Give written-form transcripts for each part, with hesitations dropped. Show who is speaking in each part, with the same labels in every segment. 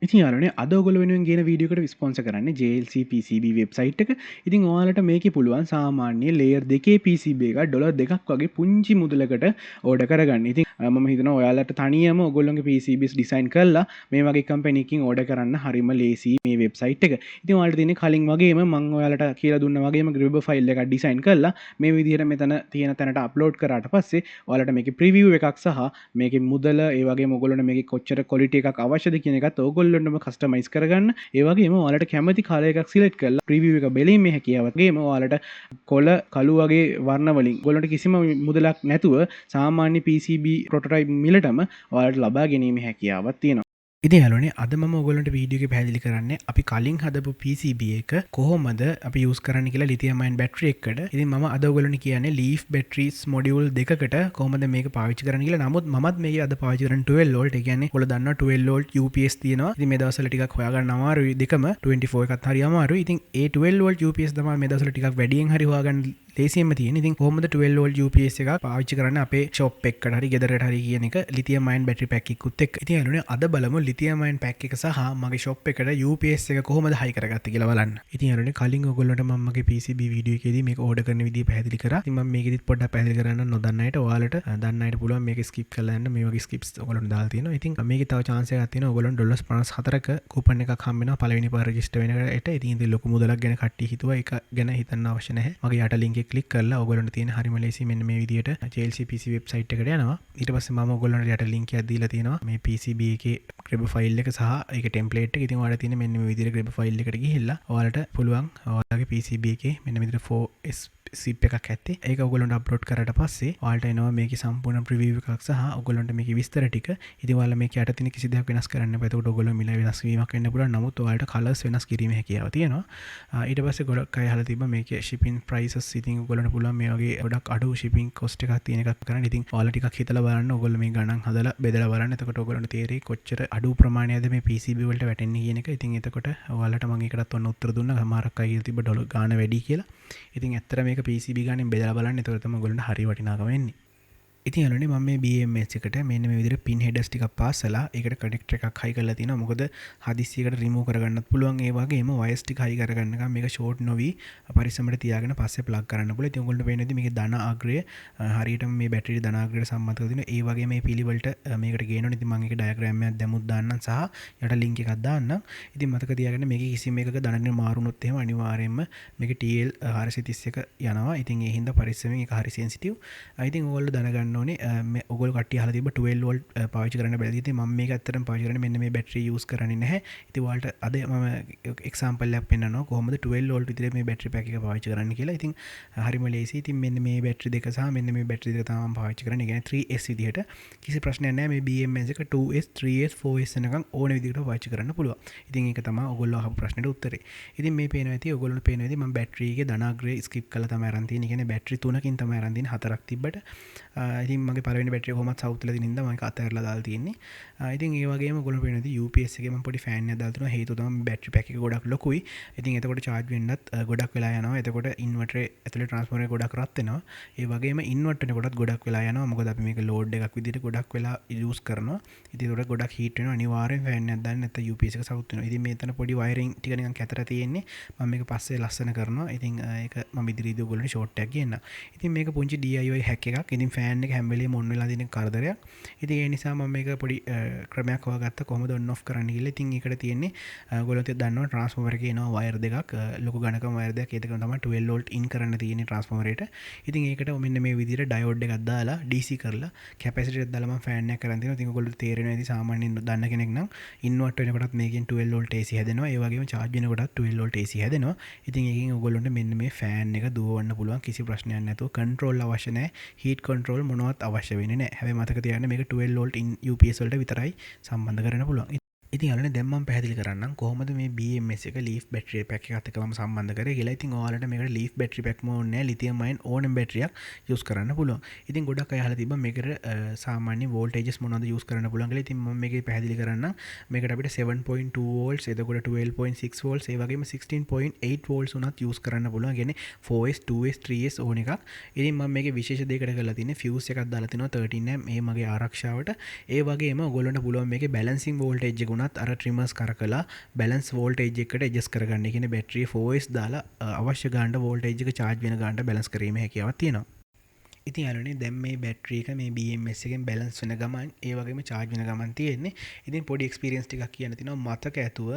Speaker 1: ඉතින් යාළුවනේ අද ඔයගොල්ලෝ වෙනුවෙන් ගෙන වීඩියෝ එකට ස්පොන්සර් කරන්නේ JLC PCB වෙබ්සයිට් එක. ඉතින් ඔයාලට මේකේ පුළුවන් සාමාන්‍ය ලේයර් දෙකේ PCB එකක් ඩොලර් 2ක් වගේ පුංචි මුදලකට ඕඩර් කරගන්න. ඉතින් මම හිතනවා ඔයාලට තනියම ඔයගොල්ලෝගේ PCBs ඩිසයින් කරලා මේ වගේ කම්පැනි එකකින් ඕඩර් කරන්න හරිම ලේසි මේ වෙබ්සයිට් එක. ඉතින් ඔයාලට තියෙන්නේ කලින් වගේම මම ඔයාලට කියලා දුන්නා වගේම ග්‍රිබර් ෆයිල් එකක් ඩිසයින් කරලා මේ විදිහට මෙතන තියෙන තැනට අප්ලෝඩ් කරාට පස්සේ ඔයාලට මේකේ ප්‍රිවිව් එකක් සහ මේකේ මුදල ඒ වගේම ඔයගොල්ලෝට මේකේ කොච්චර ක්වොලිටි එකක් අවශ්‍යද කියන එකත් ඔයගොල්ලොන්ටම කස්ටමයිස් කරගන්න. ඒ වගේම ඔයාලට කැමති කලර් එකක් සිලෙක්ට් කරලා ප්‍රිවිව් එක බැලීමේ හැකියාවත් වගේම ඔයාලට කොළ කළු වගේ වර්ණ වලින් ඔයගොල්ලන්ට කිසිම මුදලක් නැතුව සාමාන්‍ය PCB ප්‍රොටෝටයිප් මිලටම ඔයාලට ලබා ගැනීමේ හැකියාවක් තියෙනවා. ඉතින් යාළුවනේ අද මම ඔයගොල්ලන්ට වීඩියෝ එකේ පැහැදිලි කරන්නේ අපි කලින් හදපු PCB එක කොහොමද අපි යූස් කරන්න කියලා ලිතියම් අයන් බැටරි එකකට. ඉතින් මම අද ඔයගොල්ලන්ට කියන්නේ ලීෆ් බැටරිස් මොඩියුල් දෙකකට කොහොමද මේක පාවිච්චි කරන්න කියලා. නමුත් මමත් මේක අද පාවිච්චි කරන්නේ 12 වෝල්ට්. ඒ කියන්නේ ඔයගොල්ලෝ දන්නවා 12 වෝල්ට් UPS තියෙනවා. ඉතින් මේ දවස්වල ටිකක් හොයාගන්න අමාරුයි දෙකම 24 එකත් හරි අමාරුයි. ඉතින් ඒ 12 වෝල්ට් UPS තමයි මේ දවස්වල ටිකක් වැඩියෙන් හරි හොයාගන්න ලේසියෙන්ම තියෙන. ඉතින් කොහොමද 12 වෝල්ට් UPS එකක් පාවිච්චි කරන්න අපේ ෂොප් එකකට හරි ගෙදරට හරි කියන එක ලිතියම් අයන් බැටරි පැක් එකකුත් එක්ක. ඉතින් යාළුවනේ අද බලමු ලිතියම් අයන් පැක් එක සහ මගේ ෂොප් එකට UPS එක කොහොමද හයි කරගත්තේ කියලා බලන්න. ඉතින් යාළුවනේ කලින් ඔයගොල්ලන්ට මම මගේ PCB වීඩියෝ එකේදී මේක ඕඩර් කරන විදිය පැහැදිලි කරා. ඉතින් මම මේකෙදිත් පොඩ්ඩක් පැහැදිලි කරන්න නොදන්න අයට ඔයාලට දන්න අයට පුළුවන් මේක ස්කිප් කරලා යන්න. මේ වගේ ස්කිප්ස් ඔයගොල්ලන්ට දාලා තියෙනවා. ඉතින් මේකේ තව chance එකක් තියෙනවා ඔයගොල්ලන්ට $54ක කූපන් එකක් හම්බ වෙනවා පළවෙනි පාර රෙජිස්ටර් වෙනකොට. ඉතින් ඉතින් ලොකු මුදලක් ගැන කට්ටිය හිතුවා ඒක ගැන හිතන්න අවශ්‍ය නැහැ. මගේ යට ලින්ක් එක ක්ලික් කරලා ඔයගොල්ලන්ට තියෙන හරිම ලේසි මෙන්න මේ විදියට JLC PC වෙබ්සයිට් එකට යනවා. ඊට පස්සේ මම ඔයගොල්ලන්ට යට ලින්ක් එකක් දීලා තියෙනවා මේ PCB එකේ grab ෆයිල් එක සහ ඒක ටෙම්ප්ලේට් එක. ඉතින් ඔයාලට තියෙන මෙන්න මේ විදියට grab ෆයිල් එකට ගිහිල්ලා ඔයාලට පුළුවන් ඔයාලගේ PCB එකේ මෙන්න මේ විදියට 4S සිප් එකක් ඇත්තේ ඒක ඔයගොල්ලන්ට අප්ලෝඩ් කරාට පස්සේ ඔයාලට එනවා මේකේ සම්පූර්ණ ප්‍රිවිව් එකක් සහ ඔයගොල්ලන්ට මේකේ විස්තර ටික. ඉතින් ඔයාලා මේක යට තියෙන කිසි දෙයක් වෙනස් කරන්න එපා. එතකොට ඔයගොල්ලෝ මිල වෙනස් වීමක් වෙන්න පුළුවන්. නමුත් ඔයාලට කලර්ස් වෙනස් කිරීමේ හැකියාව තියෙනවා. ඊට පස්සේ ගොඩක් අය අහලා තිබ්බා මේකේ shipping prices ඉතින් ඔයගොල්ලන්ට පුළුවන් මේ වගේ ගොඩක් අඩු shipping cost එකක් තියෙන එකක් කරන්න. ඉතින් ඔයාලා ටිකක් හිතලා බලන්න. ඔයගොල්ලෝ මේ ගණන් හදලා බෙදලා බලන්න. එතකොට ඔයගොල්ලන්ට තේරෙයි කොච්චර අඩු ප්‍රමාණයක්ද මේ PCB වලට වැටෙන්නේ කියන එක. ඉතින් එතකොට ඔයාලට මම ඒකටත් ඔන්න උත්තර දුන්නා. සමහරක් අය කියලා තිබ්බ ඩොලර් ගාණ වැඩි කියලා. ඉතින් ඇත්තට මේක PCB ගානෙන් බෙදලා බලන්න. එතකොට තමයි ඔයගොල්ලන්ට හරි වටිනාකම එන්නේ. ඉතින් යාළුවනේ මම මේ BMS එකට මෙන්න මේ විදිහට පින් හෙඩර්ස් ටිකක් පාස්සලා ඒකට කනෙක්ටර් එකක් හයි කරලා තියෙනවා. මොකද හදිස්සියකට රිමූව් කරගන්නත් පුළුවන්. ඒ වගේම වයර්ස් ටික හයි කරගන්නකම් මේක ෂෝට් නොවි පරිස්සමට තියාගෙන පස්සේ ප්ලග් කරන්න පුළුවන්. ඉතින් ඔයගොල්ලන්ට පේන විදිහට මේකේ ධන අග්‍රය හරියටම මේ බැටරිය ධන අග්‍රයට සම්බන්ධ කරලා තියෙනවා. ඒ වගේම මේ පිළිවෙලට මේකට ගේනවනේ. ඉතින් මම ඒකේ ඩයග්‍රෑම් එකක් දැමුත් දාන්නම් සහ යට ලින්ක් එකක් දාන්නම්. ඉතින් මතක තියාගන්න මේකේ කිසිම එකක ධනනේ මාරුනොත් එහෙම අනිවාර්යයෙන්ම මේකේ TL 431 යනවා. ඉතින් ඒ හින්දා පරිස්සමෙන් ඒක හරි සෙන්සිටිව්. ඉතින් ඔයගොල්ලෝ දැනගන්න ඕනේ ඔයගොල්ලෝ කට්ටිය අහලා තිබ්බ 12 වෝල්ට් පාවිච්චි කරන්න බැරිද? ඉතින් මම මේක ඇත්තටම පාවිච්චි කරන්නේ මෙන්න මේ බැටරිය යූස් කරන්නේ නැහැ. ඉතින් ඔයාලට අද මම එක්සැම්පල් එකක් පෙන්නනවා කොහොමද 12 වෝල්ට් විතර මේ බැටරි පැක් එක පාවිච්චි කරන්න කියලා. ඉතින් හරිම ලේසි. ඉතින් මෙන්න මේ බැටරි දෙක සහ මෙන්න මේ බැටරි දෙක තමයි මම පාවිච්චි කරන්නේ. ඒ කියන්නේ 3S විදිහට කිසි ප්‍රශ්නයක් නැහැ. මේ BMS එක 2S 3S 4S වෙනකන් ඕන විදිහට පාවිච්චි කරන්න පුළුවන්. ඉතින් ඒක තමයි ඔයගොල්ලෝ අහපු ප්‍රශ්නෙට උත්තරේ. ඉතින් මේ පේනවා ඇති ඔයගොල්ලෝ පේනවා ඇති මම බැටරි එකේ ධනාග්‍රය ස්කිප් කරලා තමයි අරන් තියෙන්නේ. ඒ කියන්නේ බැටරි 3කින් තමයි අරන් තියෙන්නේ 4ක් තිබ්බට. ඉතින් මගේ පළවෙනි බැටරිය කොහොමත් සවුත් වල තියෙන ඉඳන් මම ඒක අතහැරලා දාලා තියෙන්නේ. ඉතින් ඒ වගේම ඔයගොල්ලෝ පේනවා ඇති UPS එකේ මම පොඩි ෆෑන් එකක් දාලා තියෙනවා. හේතුව තමයි බැටරි පැක් එක ගොඩක් ලොකුයි. ඉතින් එතකොට charge වෙන්නත් ගොඩක් වෙලා යනවා. එතකොට ඉන්වර්ටර් ඇතුලේ ට්‍රාන්ස්ෆෝමර් එක ගොඩක් රත් වෙනවා. ඒ වගේම ඉන්වර්ටර් එකකටත් ගොඩක් වෙලා යනවා. මොකද අපි මේක ලෝඩ් එකක් විදිහට ගොඩක් වෙලා යූස් කරනවා. ඉතින් ඒකට ගොඩක් හීට් වෙනවා. අනිවාර්යෙන් ෆෑන් එකක් දාන්න නැත්නම් UPS එක සවුත් වෙනවා. ඉතින් මෙතන පොඩි වයරින් ටික නිකන් කැතර තියෙන්නේ. මම මේක පස්සේ ලස්සන කරනවා. ඉතින් ඒක මම ඉදිරියේදී ඔයගොල්ලන්ට ෂෝට් එකක් ගන්නම්. ඉතින් මේක පුංචි DIY හැක් එකක්. ඉතින් ෆෑන් එක හැම වෙලේම ඔන් වෙලා තියෙන කරදරයක්. ඉතින් ඒ නිසා මම මේක පොඩි ක්‍රමයක් හොයාගත්තා කොහොමද ඔන් ඔෆ් කරන්න කියලා. ඉතින් ඒකට තියෙන්නේ ඔයගොල්ලෝ දන්නවා ට්‍රාන්ස්ෆෝමර් එකේ එනවා වයර් දෙකක් ලොකු ගණකම වයර් දෙකක්. ඒක තමයි 12 වෝල්ට් ඉන් කරන්න තියෙන්නේ ට්‍රාන්ස්ෆෝමර් එකට. ඉතින් ඒකට මෙන්න මේ විදිහට ඩයෝඩ් එකක් දාලා DC කරලා කැපැසිටර් එකක් දාලා මම ෆෑන් එකක් කරන් තියෙනවා. ඉතින් ඔයගොල්ලෝ තේරෙනවා ඇති සාමාන්‍යයෙන් දන්න කෙනෙක් නම් ඉන්වර්ටර් වෙනකොටත් මේකෙන් 12 වෝල්ට් AC හැදෙනවා. ඒ වගේම charge වෙනකොටත් 12 වෝල්ට් AC හැදෙනවා. ඉතින් ඒකෙන් ඔයගොල්ලන්ට මෙන්න මේ ෆෑන් එක දුවවන්න පුළුවන් කිසි ප්‍රශ්නයක් නැතුව. කන්ට්‍රෝල් අවශ්‍ය නැහැ. හීට් කන්ට්‍රෝල් මොනවත් අවශ්‍ය වෙන්නේ නැහැ. හැබැයි මතක තියාගන්න මේක 12 වෝල්ට් ඉන් UPS වලට විතරයි සම්බන්ධ කරන්න පුළුවන්. ඉතින් යාළුවනේ දැන් මම පැහැදිලි කරන්නම් කොහොමද මේ BMS එක ලීෆ් බැටරි පැක් එකත් එක්ක මම සම්බන්ධ කරේ කියලා. ඉතින් ඔයාලට මේකට ලීෆ් බැටරි පැක්ම ඕනේ නැහැ. ලිතියම් අයන් ඕනෙම බැටරියක් යූස් කරන්න පුළුවන්. ඉතින් ගොඩක් අය අහලා තිබ්බා මේකට සාමාන්‍ය වෝල්ටේජස් මොනවද යූස් කරන්න පුළුවන් කියලා. ඉතින් මම මේකේ පැහැදිලි කරන්නම්. මේකට අපිට 7.2 වෝල්ට්ස් එතකොට 12.6 වෝල්ට්ස් ඒ වගේම 16.8 වෝල්ට්ස් උනත් යූස් කරන්න පුළුවන්. කියන්නේ 4S 2S 3S ඕන එකක්. ඉතින් මම මේකේ විශේෂ දෙයකට කරලා තියෙන්නේ ෆියුස් එකක් දාලා තිනවා 13 මේ මගේ ආරක්ෂාවට. ඒ වගේම ඔයගොල්ලන්ට පුළුවන් මේකේ බැලන්සින් වෝල්ටේජ් එක උනත් වුණත් අර ට්‍රිමර්ස් කරකලා බැලන්ස් වෝල්ටේජ් එකට ඇඩ්ජස්ට් කරගන්න. ඒ කියන්නේ බැටරිය 4S දාලා අවශ්‍ය ගානට වෝල්ටේජ් එක charge වෙන ගානට බැලන්ස් කිරීමේ හැකියාවක් තියෙනවා. ඉතින් යාළුවනේ දැන් මේ බැටරි එක මේ BMS එකෙන් බැලන්ස් වෙන ගමන් ඒ වගේම charge වෙන ගමන් තියෙන්නේ. ඉතින් පොඩි experience ටිකක් කියන්න තියෙනවා. මතක ඇතුව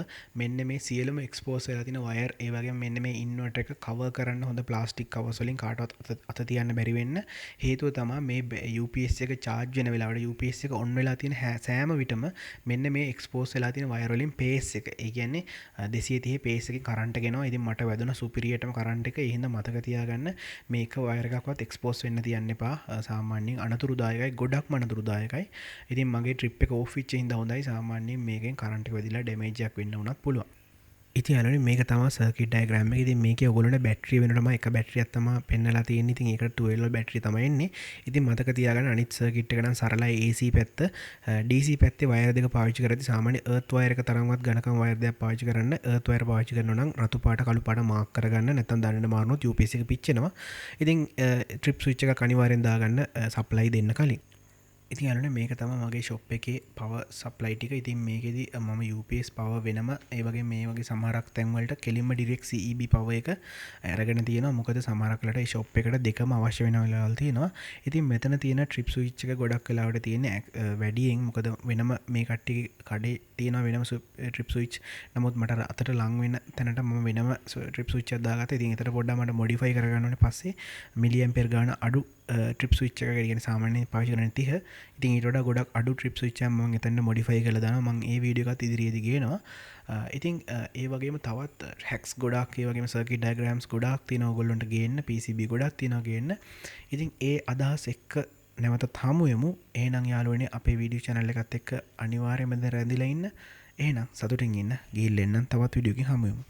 Speaker 1: මෙන්න මේ සියලුම expose වෙලා තියෙන wire ඒ වගේම මෙන්න මේ inverter එක cover කරන්න හොඳ plastic covers වලින් කාටවත් අත තියන්න බැරි වෙන්න හේතුව තමයි මේ UPS එක charge වෙන වෙලාවට UPS එක on වෙලා තියෙන සෑම විටම මෙන්න මේ expose වෙලා තියෙන wire වලින් pace එක. ඒ කියන්නේ 230 pace එකේ current එක එනවා. ඉතින් මට වැදුන superiorටම current එක. ඒ හින්දා මතක තියාගන්න මේක wire එකක්වත් expose වෙන්න තියන්න එපා. සාමාන්‍යයෙන් අනතුරුදායකයි, ගොඩක්ම අනතුරුදායකයි. ඉතින් මගේ ට්‍රිප් එක ඕෆ් වෙච්ච හින්දා හොඳයි. සාමාන්‍යයෙන් මේකෙන් කරන්ට් එක වැදිලා ඩැමේජ් එකක් වෙන්න උනත් පුළුවන්. ඉතින් යාළුවනේ මේක තමයි සර්කිට් ඩයග්‍රෑම් එක. ඉතින් මේකේ ඔයගොල්ලන්ට බැටරිය වෙනටම එක බැටරියක් තමයි පෙන්නලා තියෙන්නේ. ඉතින් ඒකට 12 බැටරිය තමයි එන්නේ. ඉතින් මතක තියාගන්න අනිත් සර්කිට් එක නම් සරලයි AC පැත්ත. DC පැත්තේ වයර් දෙක පාවිච්චි කරද්දී සාමාන්‍ය earth wire එක තරම්වත් ඝනකම් වයර් දෙකක් පාවිච්චි කරන්න. earth wire පාවිච්චි කරනවා නම් රතු පාට කළු පාට මාක් කරගන්න. නැත්නම් දණ්ඩ මාරුනොත් UPS එක පිච්චෙනවා. ඉතින් ට්‍රිප් ස්විච් එකක් අනිවාර්යෙන් දාගන්න සප්ලයි දෙන්න කලින්. ඉතින් යාළුවනේ මේක තමයි මගේ ෂොප් එකේ පවර් සප්ලයි ටික. ඉතින් මේකෙදි මම UPS පවර් වෙනම ඒ වගේ මේ වගේ සමහරක් තැන් වලට කෙලින්ම ඩිරෙක්ට් CEB පවර් එක අරගෙන තියෙනවා. මොකද සමහරක් වෙලාවට ඒ ෂොප් එකට දෙකම අවශ්‍ය වෙන වෙලාවල් තියෙනවා. ඉතින් මෙතන තියෙන ට්‍රිප් ස්විච් එක ගොඩක් වෙලාවට තියෙන්නේ වැඩියෙන්. මොකද වෙනම මේ කට්ටිය කඩේ තියෙන වෙනම ට්‍රිප් ස්විච්. නමුත් මට අතට ලං වෙන තැනට මම වෙනම ට්‍රිප් ස්විච් එකක් දාගත්තා. ඉතින් ඒතර පොඩ්ඩක් මට මොඩිෆයි කරගන්න ඕනේ. පස්සේ මිලි ඇම්පියර් ගාන අඩු ට්‍රිප් ස්විච් එක කියන්නේ සාමාන්‍යයෙන් පාවිච්චි කරන 30. ඉතින් ඊට වඩා ගොඩක් අඩු ට්‍රිප් ස්විච් එකක් මම එතන මොඩිෆයි කරලා දානවා. මම ඒ වීඩියෝ එකත් ඉදිරියේදී ගේනවා. ඉතින් ඒ වගේම තවත් හැක්ස් ගොඩක් ඒ වගේම සර්කිට් ඩයග්‍රෑම්ස් ගොඩක් තියෙනවා ඔයගොල්ලන්ට ගේන්න. PCB ගොඩක් තියෙනවා ගේන්න. ඉතින් ඒ අදහස් එක්ක නැවතත් හමු වෙමු. එහෙනම් යාළුවනේ අපේ වීඩියෝ channel එකත් එක්ක අනිවාර්යයෙන්ම රැඳිලා ඉන්න. එහෙනම් සතුටින් ඉන්න. ගිහිල්ලා එන්න තවත් වීඩියෝ එකකින් හමු වෙමු.